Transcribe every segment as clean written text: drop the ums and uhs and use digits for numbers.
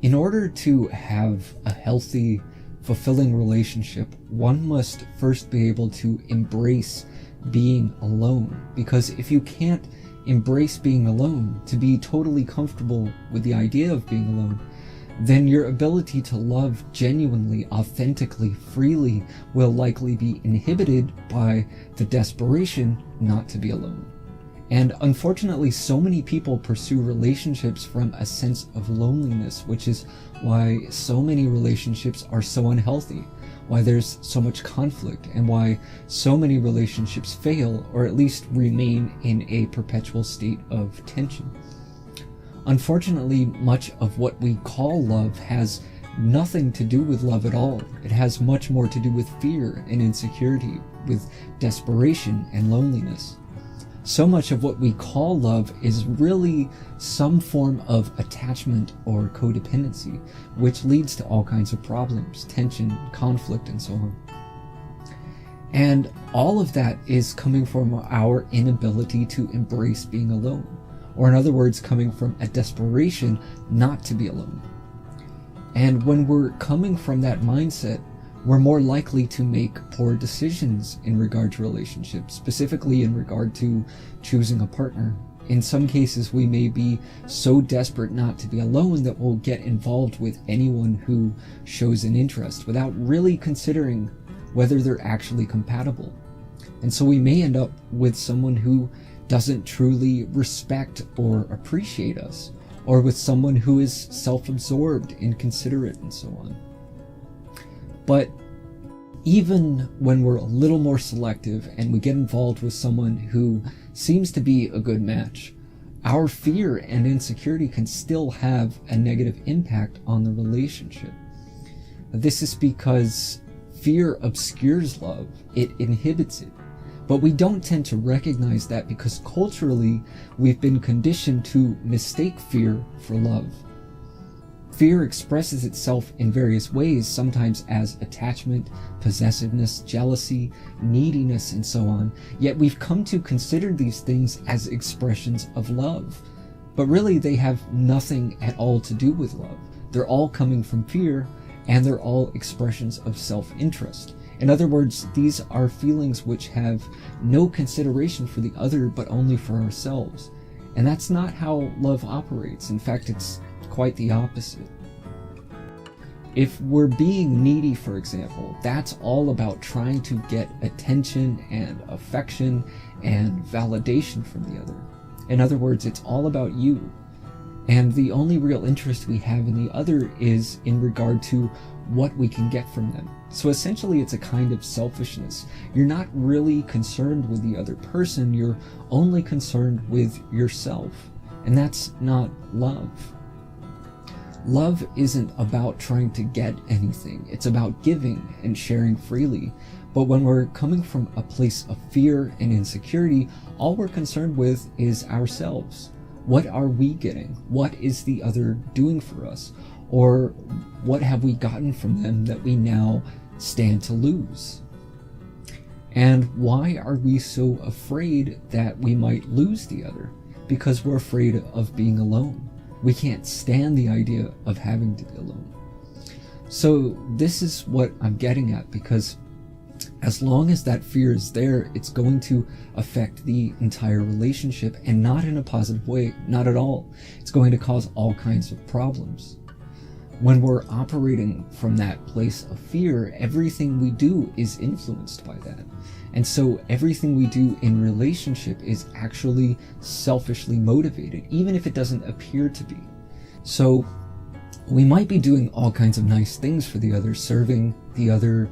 In order to have a healthy, fulfilling relationship, one must first be able to embrace being alone. Because if you can't embrace being alone, to be totally comfortable with the idea of being alone, then your ability to love genuinely, authentically, freely will likely be inhibited by the desperation not to be alone. And unfortunately, so many people pursue relationships from a sense of loneliness, which is why so many relationships are so unhealthy, why there's so much conflict, and why so many relationships fail, or at least remain in a perpetual state of tension. Unfortunately, much of what we call love has nothing to do with love at all. It has much more to do with fear and insecurity, with desperation and loneliness. So much of what we call love is really some form of attachment or codependency, which leads to all kinds of problems, tension, conflict, and so on. And all of that is coming from our inability to embrace being alone, or in other words, coming from a desperation not to be alone. And when we're coming from that mindset, we're more likely to make poor decisions in regard to relationships, specifically in regard to choosing a partner. In some cases, we may be so desperate not to be alone that we'll get involved with anyone who shows an interest without really considering whether they're actually compatible. And so we may end up with someone who doesn't truly respect or appreciate us, or with someone who is self-absorbed, inconsiderate, and so on. But even when we're a little more selective and we get involved with someone who seems to be a good match, our fear and insecurity can still have a negative impact on the relationship. This is because fear obscures love, it inhibits it. But we don't tend to recognize that because culturally we've been conditioned to mistake fear for love. Fear expresses itself in various ways, sometimes as attachment, possessiveness, jealousy, neediness, and so on. Yet we've come to consider these things as expressions of love. But really they have nothing at all to do with love. They're all coming from fear, and they're all expressions of self-interest. In other words, these are feelings which have no consideration for the other, but only for ourselves. And that's not how love operates. In fact, it's quite the opposite. If we're being needy, for example, that's all about trying to get attention and affection and validation from the other. In other words, it's all about you. And the only real interest we have in the other is in regard to what we can get from them. So essentially it's a kind of selfishness. You're not really concerned with the other person, you're only concerned with yourself. And that's not love. Love isn't about trying to get anything, it's about giving and sharing freely. But when we're coming from a place of fear and insecurity, all we're concerned with is ourselves. What are we getting? What is the other doing for us? Or what have we gotten from them that we now stand to lose? And why are we so afraid that we might lose the other? Because we're afraid of being alone. We can't stand the idea of having to be alone. So this is what I'm getting at, because as long as that fear is there, it's going to affect the entire relationship, and not in a positive way, not at all. It's going to cause all kinds of problems. When we're operating from that place of fear, everything we do is influenced by that. And so everything we do in relationship is actually selfishly motivated, even if it doesn't appear to be. So we might be doing all kinds of nice things for the other, serving the other,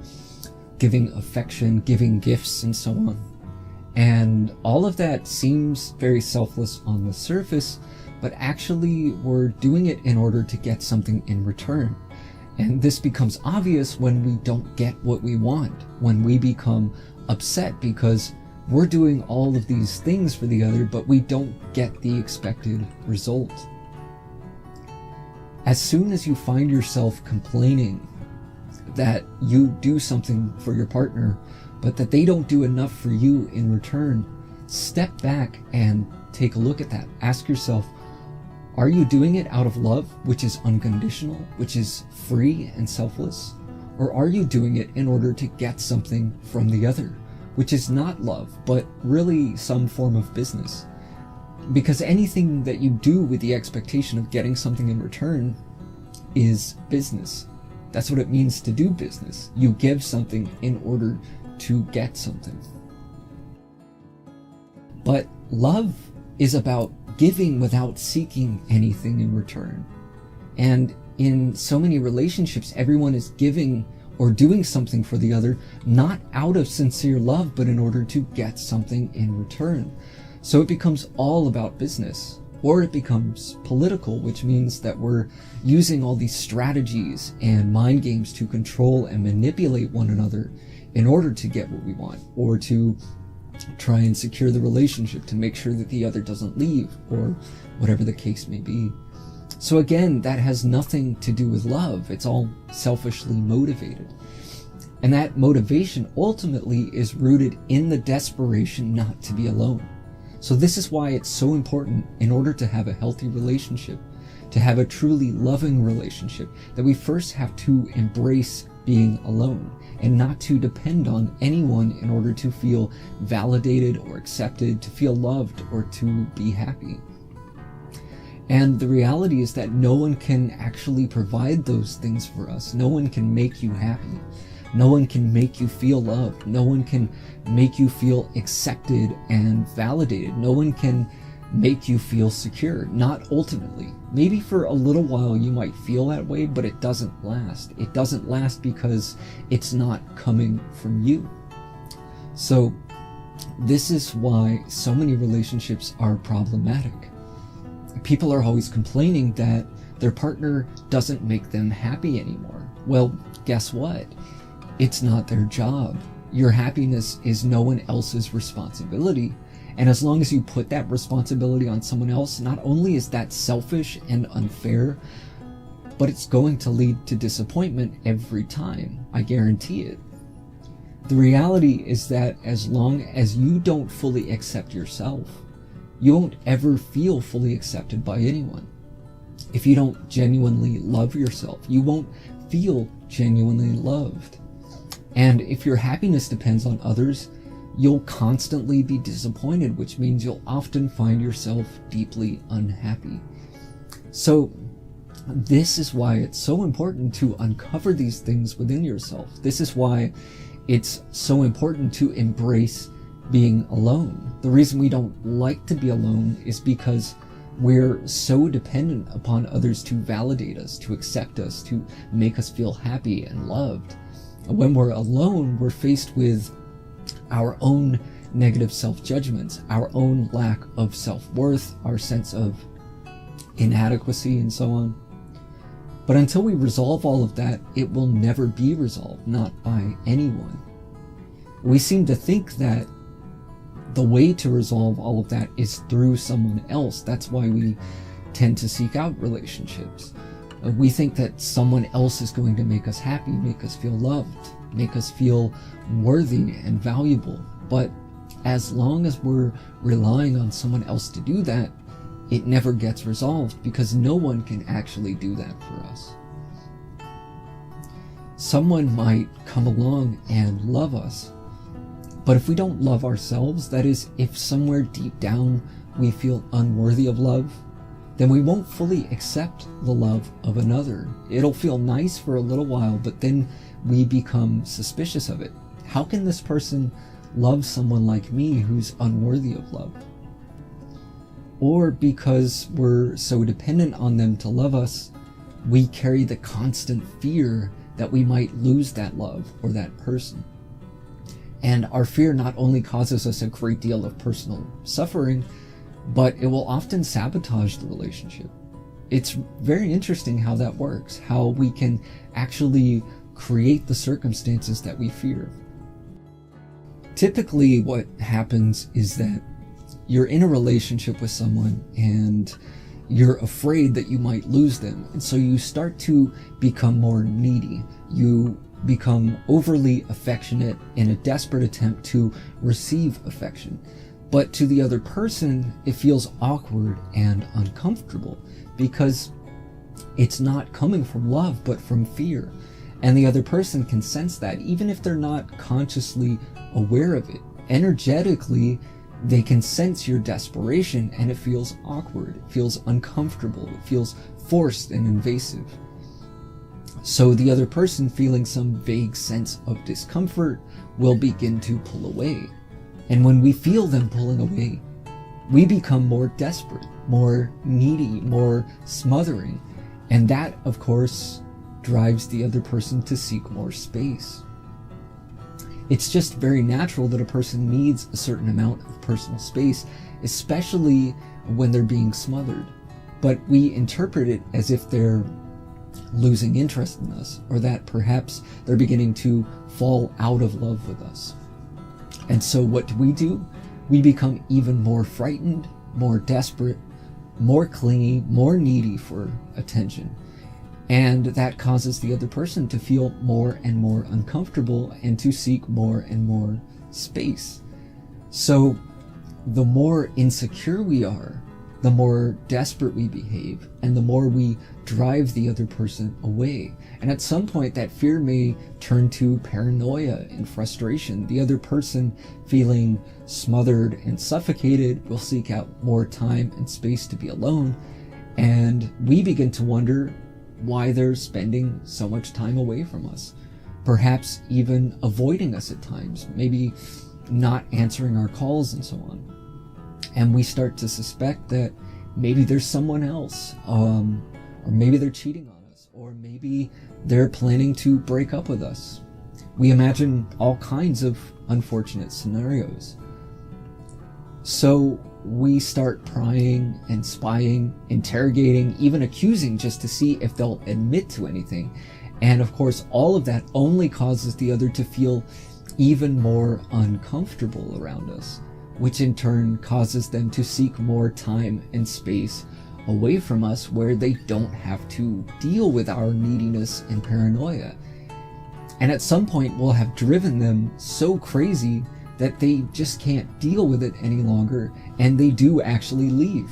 giving affection, giving gifts, and so on. And all of that seems very selfless on the surface, but actually we're doing it in order to get something in return. And this becomes obvious when we don't get what we want, when we become upset because we're doing all of these things for the other, but we don't get the expected result. As soon as you find yourself complaining that you do something for your partner, but that they don't do enough for you in return, step back and take a look at that. Ask yourself, Are you doing it out of love, which is unconditional, which is free and selfless? Or are you doing it in order to get something from the other, which is not love, but really some form of business? Because anything that you do with the expectation of getting something in return is business. That's what it means to do business. You give something in order to get something. But love is about giving without seeking anything in return. And in so many relationships, everyone is giving or doing something for the other, not out of sincere love, but in order to get something in return. So it becomes all about business, or it becomes political, which means that we're using all these strategies and mind games to control and manipulate one another in order to get what we want, or to try and secure the relationship, to make sure that the other doesn't leave, or whatever the case may be. So again, that has nothing to do with love. It's all selfishly motivated. And that motivation ultimately is rooted in the desperation not to be alone. So this is why it's so important, in order to have a healthy relationship, to have a truly loving relationship, that we first have to embrace being alone and not to depend on anyone in order to feel validated or accepted, to feel loved, or to be happy. And the reality is that no one can actually provide those things for us. No one can make you happy. No one can make you feel loved. No one can make you feel accepted and validated. No one can make you feel secure. Not ultimately. Maybe for a little while you might feel that way, but it doesn't last. It doesn't last because it's not coming from you. So this is why so many relationships are problematic. People are always complaining that their partner doesn't make them happy anymore. Well, guess what? It's not their job. Your happiness is no one else's responsibility. And as long as you put that responsibility on someone else, not only is that selfish and unfair, but it's going to lead to disappointment every time. I guarantee it. The reality is that as long as you don't fully accept yourself, you won't ever feel fully accepted by anyone. If you don't genuinely love yourself, you won't feel genuinely loved. And if your happiness depends on others, you'll constantly be disappointed, which means you'll often find yourself deeply unhappy. So this is why it's so important to uncover these things within yourself. This is why it's so important to embrace being alone. The reason we don't like to be alone is because we're so dependent upon others to validate us, to accept us, to make us feel happy and loved. When we're alone, we're faced with our own negative self-judgments, our own lack of self-worth, our sense of inadequacy, and so on. But until we resolve all of that, it will never be resolved, not by anyone. We seem to think that the way to resolve all of that is through someone else. That's why we tend to seek out relationships. We think that someone else is going to make us happy, make us feel loved, make us feel worthy and valuable. But as long as we're relying on someone else to do that, it never gets resolved, because no one can actually do that for us. Someone might come along and love us, but if we don't love ourselves, that is, if somewhere deep down we feel unworthy of love, then we won't fully accept the love of another. It'll feel nice for a little while, but then we become suspicious of it. How can this person love someone like me who's unworthy of love? Or because we're so dependent on them to love us, we carry the constant fear that we might lose that love or that person. And our fear not only causes us a great deal of personal suffering, but it will often sabotage the relationship. It's very interesting how that works, how we can actually create the circumstances that we fear. Typically, what happens is that you're in a relationship with someone and you're afraid that you might lose them. And so you start to become more needy. You become overly affectionate in a desperate attempt to receive affection. But to the other person, it feels awkward and uncomfortable because it's not coming from love, but from fear. And the other person can sense that, even if they're not consciously aware of it. Energetically, they can sense your desperation, and it feels awkward, it feels uncomfortable, it feels forced and invasive. So the other person, feeling some vague sense of discomfort, will begin to pull away. And when we feel them pulling away, we become more desperate, more needy, more smothering. And that, of course, drives the other person to seek more space. It's just very natural that a person needs a certain amount of personal space, especially when they're being smothered. But we interpret it as if they're losing interest in us, or that perhaps they're beginning to fall out of love with us. And so what do? We become even more frightened, more desperate, more clingy, more needy for attention. And that causes the other person to feel more and more uncomfortable and to seek more and more space. So the more insecure we are, the more desperate we behave, and the more we drive the other person away. And at some point, that fear may turn to paranoia and frustration. The other person, feeling smothered and suffocated, will seek out more time and space to be alone. And we begin to wonder why they're spending so much time away from us. Perhaps even avoiding us at times, maybe not answering our calls and so on. And we start to suspect that maybe there's someone else, or maybe they're cheating on us, or maybe they're planning to break up with us. We imagine all kinds of unfortunate scenarios. So we start prying and spying, interrogating, even accusing, just to see if they'll admit to anything. And of course, all of that only causes the other to feel even more uncomfortable around us, which in turn causes them to seek more time and space away from us, where they don't have to deal with our neediness and paranoia. And at some point, we'll have driven them so crazy that they just can't deal with it any longer, and they do actually leave.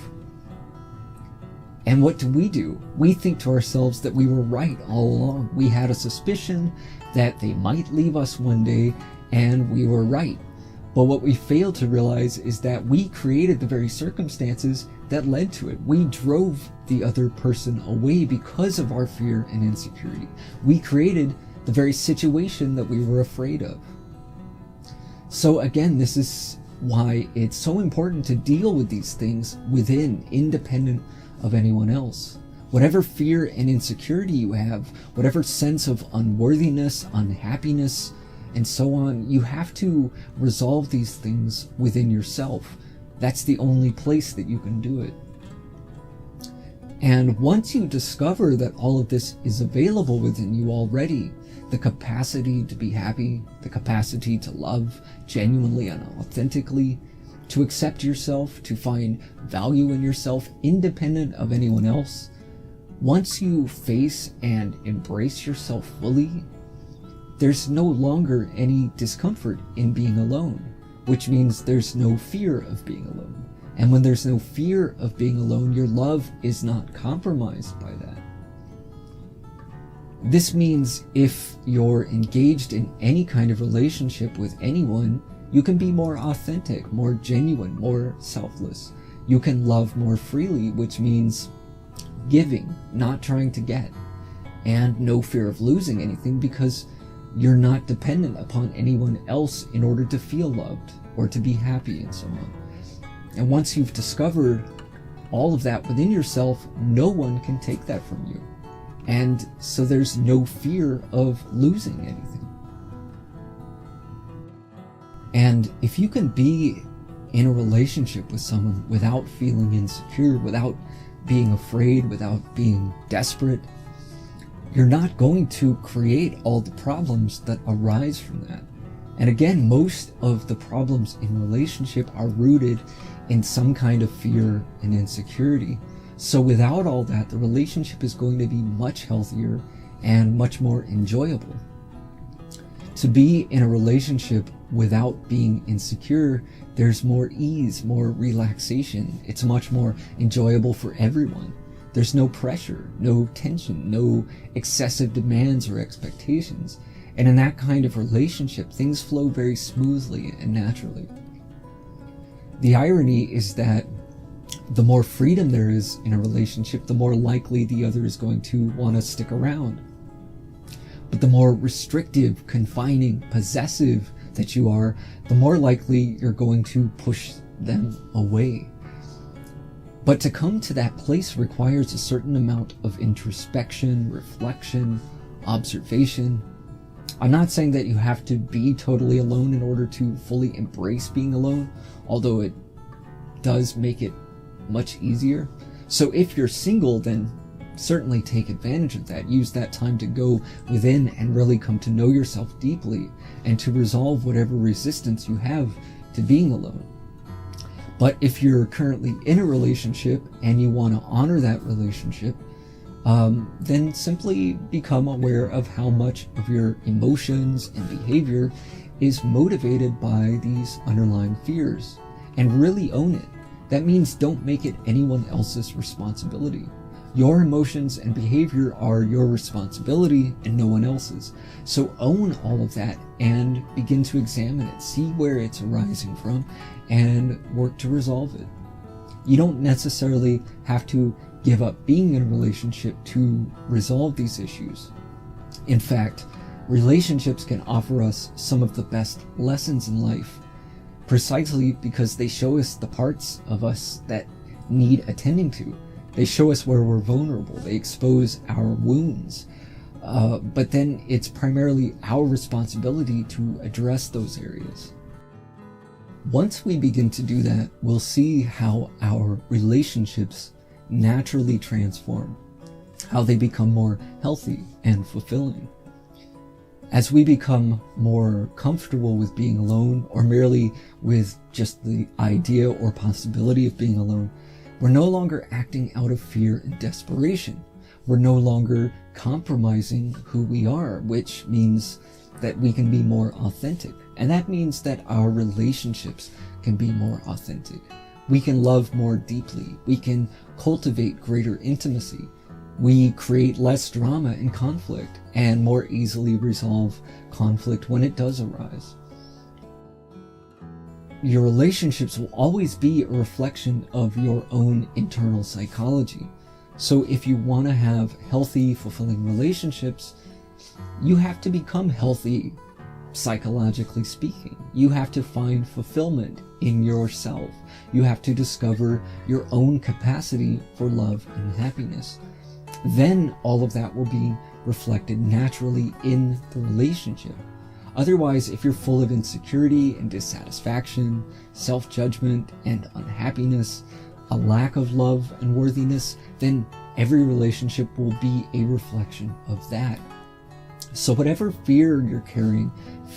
And what do? We think to ourselves that we were right all along. We had a suspicion that they might leave us one day, and we were right. But what we fail to realize is that we created the very circumstances that led to it. We drove the other person away because of our fear and insecurity. We created the very situation that we were afraid of. So again, this is why it's so important to deal with these things within, independent of anyone else. Whatever fear and insecurity you have, whatever sense of unworthiness, unhappiness, and so on, you have to resolve these things within yourself. That's the only place that you can do it. And once you discover that all of this is available within you already, the capacity to be happy, the capacity to love genuinely and authentically, to accept yourself, to find value in yourself independent of anyone else, once you face and embrace yourself fully, there's no longer any discomfort in being alone, which means there's no fear of being alone. And when there's no fear of being alone, your love is not compromised by that. This means if you're engaged in any kind of relationship with anyone, you can be more authentic, more genuine, more selfless. You can love more freely, which means giving, not trying to get, and no fear of losing anything, because you're not dependent upon anyone else in order to feel loved or to be happy and so on. And once you've discovered all of that within yourself, no one can take that from you. And so there's no fear of losing anything. And if you can be in a relationship with someone without feeling insecure, without being afraid, without being desperate, you're not going to create all the problems that arise from that. And again, most of the problems in relationship are rooted in some kind of fear and insecurity. So without all that, the relationship is going to be much healthier and much more enjoyable. To be in a relationship without being insecure, there's more ease, more relaxation. It's much more enjoyable for everyone. There's no pressure, no tension, no excessive demands or expectations. And in that kind of relationship, things flow very smoothly and naturally. The irony is that the more freedom there is in a relationship, the more likely the other is going to want to stick around. But the more restrictive, confining, possessive that you are, the more likely you're going to push them away. But to come to that place requires a certain amount of introspection, reflection, observation. I'm not saying that you have to be totally alone in order to fully embrace being alone, although it does make it much easier. So if you're single, then certainly take advantage of that. Use that time to go within and really come to know yourself deeply and to resolve whatever resistance you have to being alone. But if you're currently in a relationship and you want to honor that relationship, then simply become aware of how much of your emotions and behavior is motivated by these underlying fears, and really own it. That means don't make it anyone else's responsibility. Your emotions and behavior are your responsibility and no one else's. So own all of that and begin to examine it, see where it's arising from, and work to resolve it. You don't necessarily have to give up being in a relationship to resolve these issues. In fact, relationships can offer us some of the best lessons in life, precisely because they show us the parts of us that need attending to. They show us where we're vulnerable. They expose our wounds. But then it's primarily our responsibility to address those areas. Once we begin to do that, we'll see how our relationships naturally transform, how they become more healthy and fulfilling. As we become more comfortable with being alone, or merely with just the idea or possibility of being alone, we're no longer acting out of fear and desperation. We're no longer compromising who we are, which means that we can be more authentic. And that means that our relationships can be more authentic. We can love more deeply. We can cultivate greater intimacy. We create less drama and conflict, and more easily resolve conflict when it does arise. Your relationships will always be a reflection of your own internal psychology. So if you want to have healthy, fulfilling relationships, you have to become healthy, psychologically speaking. You have to find fulfillment in yourself. You have to discover your own capacity for love and happiness. Then all of that will be reflected naturally in the relationship. Otherwise, if you're full of insecurity and dissatisfaction, self-judgment and unhappiness, a lack of love and worthiness, then every relationship will be a reflection of that. So whatever fear you're carrying,